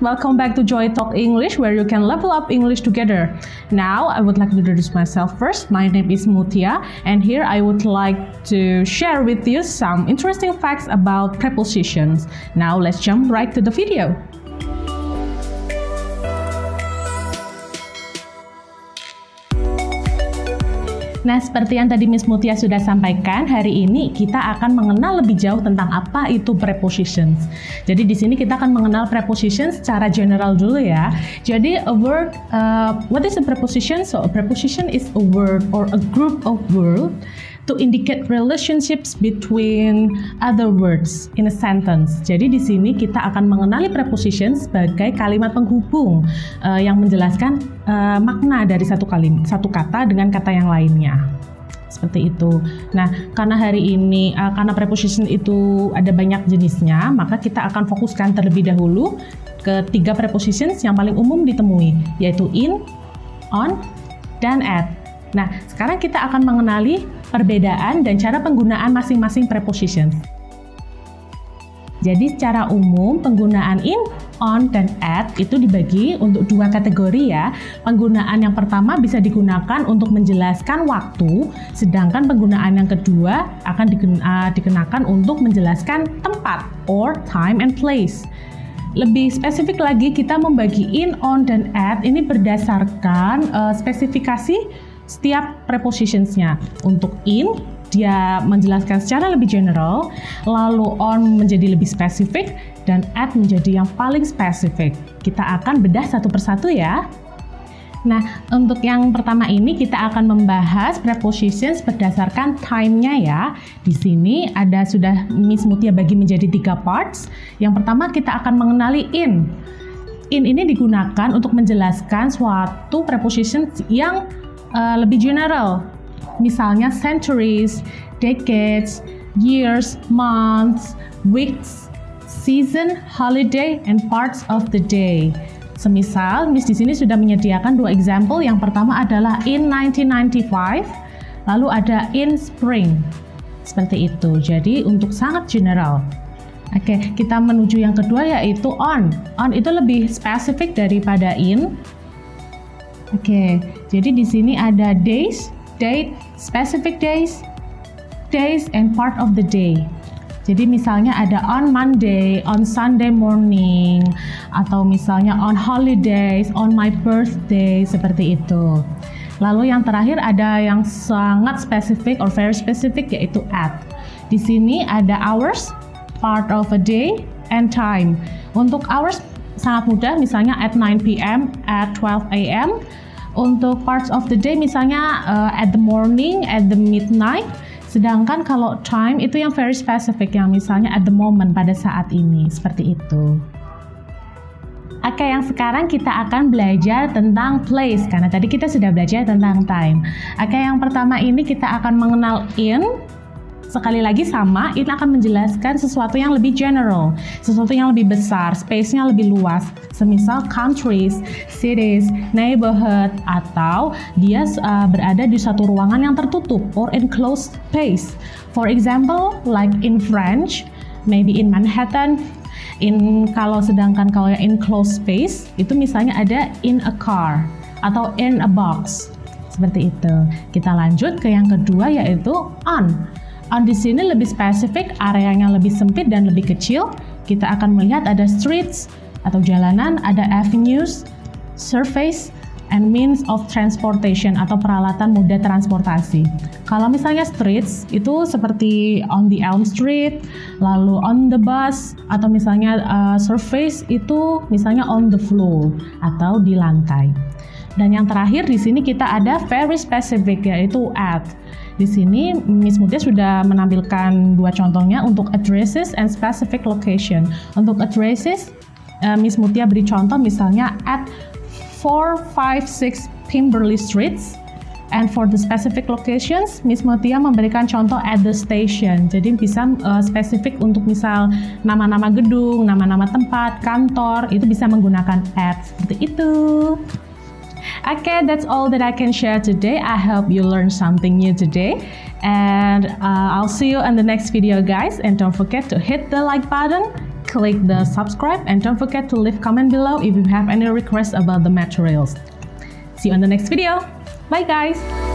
welcome back to Joy Talk English, where you can level up English together. Now, I would like to introduce myself first. My name is Mutia, and here I would like to share with you some interesting facts about prepositions. Now, let's jump right to the video. Nah, seperti yang tadi Miss Mutia sudah sampaikan, hari ini kita akan mengenal lebih jauh tentang apa itu prepositions. Jadi di sini kita akan mengenal prepositions secara general dulu ya. Jadi a word, what is a preposition? So a preposition is a word or a group of words to indicate relationships between other words in a sentence. Jadi di sini kita akan mengenali preposition sebagai kalimat penghubung yang menjelaskan makna dari satu kata dengan kata yang lainnya. Seperti itu. Nah, karena hari ini karena preposition itu ada banyak jenisnya, maka kita akan fokuskan terlebih dahulu ke 3 prepositions yang paling umum ditemui, yaitu in, on, dan at. Nah, sekarang kita akan mengenali perbedaan dan cara penggunaan masing-masing preposition. Jadi secara umum penggunaan in, on, dan at itu dibagi untuk 2 kategori ya. Penggunaan yang pertama bisa digunakan untuk menjelaskan waktu, sedangkan penggunaan yang kedua akan dikenakan untuk menjelaskan tempat or time and place. Lebih spesifik lagi, kita membagi in, on, dan at ini berdasarkan spesifikasi setiap prepositionsnya. Untuk in, dia menjelaskan secara lebih general, lalu on menjadi lebih spesifik, dan at menjadi yang paling spesifik. Kita akan bedah satu persatu ya. Nah, untuk yang pertama ini kita akan membahas prepositions berdasarkan time-nya ya. Di sini ada sudah Miss Mutia bagi menjadi 3 parts. Yang pertama kita akan mengenali in. In ini digunakan untuk menjelaskan suatu preposition yang lebih general, misalnya centuries, decades, years, months, weeks, season, holiday, and parts of the day. Semisal, Miss di sini sudah menyediakan 2 example. Yang pertama adalah in 1995, lalu ada in spring. Seperti itu. Jadi untuk sangat general. Oke, kita menuju yang kedua yaitu on. On itu lebih spesifik daripada in. Oke, jadi di sini ada days, date, specific days, and part of the day. Jadi misalnya ada on Monday, on Sunday morning, atau misalnya on holidays, on my birthday, seperti itu. Lalu yang terakhir ada yang sangat spesifik or very specific yaitu at. Di sini ada hours, part of a day, and time. Untuk hours sangat mudah, misalnya at 9 p.m., at 12 a.m. Untuk parts of the day misalnya at the morning, at the midnight. Sedangkan kalau time itu yang very specific, yang misalnya at the moment, pada saat ini, seperti itu. Oke, yang sekarang kita akan belajar tentang place, karena tadi kita sudah belajar tentang time. Oke, yang pertama ini kita akan mengenal in. Sekali lagi sama, ini akan menjelaskan sesuatu yang lebih general, sesuatu yang lebih besar, space-nya lebih luas. Semisal countries, cities, neighborhood, atau dia berada di satu ruangan yang tertutup or enclosed space. For example, like in French, maybe in Manhattan. Kalau yang enclosed space, itu misalnya ada in a car atau in a box. Seperti itu. Kita lanjut ke yang kedua yaitu on. On di sini lebih spesifik, areanya lebih sempit dan lebih kecil. Kita akan melihat ada streets atau jalanan, ada avenues, surface, and means of transportation atau peralatan moda transportasi. Kalau misalnya streets itu seperti on the Elm Street, lalu on the bus, atau misalnya surface itu misalnya on the floor atau di lantai. Dan yang terakhir di sini kita ada very specific yaitu at. Di sini Miss Mutia sudah menampilkan 2 contohnya untuk addresses and specific location. Untuk addresses, Miss Mutia beri contoh misalnya at 456 Pimberley Streets. And for the specific locations, Miss Mutia memberikan contoh at the station. Jadi bisa spesifik untuk misal nama-nama gedung, nama-nama tempat, kantor, itu bisa menggunakan at. Seperti itu. Okay, that's all that I can share today. I hope you learned something new today. And I'll see you in the next video, guys. And don't forget to hit the like button click the subscribe and don't forget to leave comment below if you have any requests about the materials. See you on the next video. Bye guys!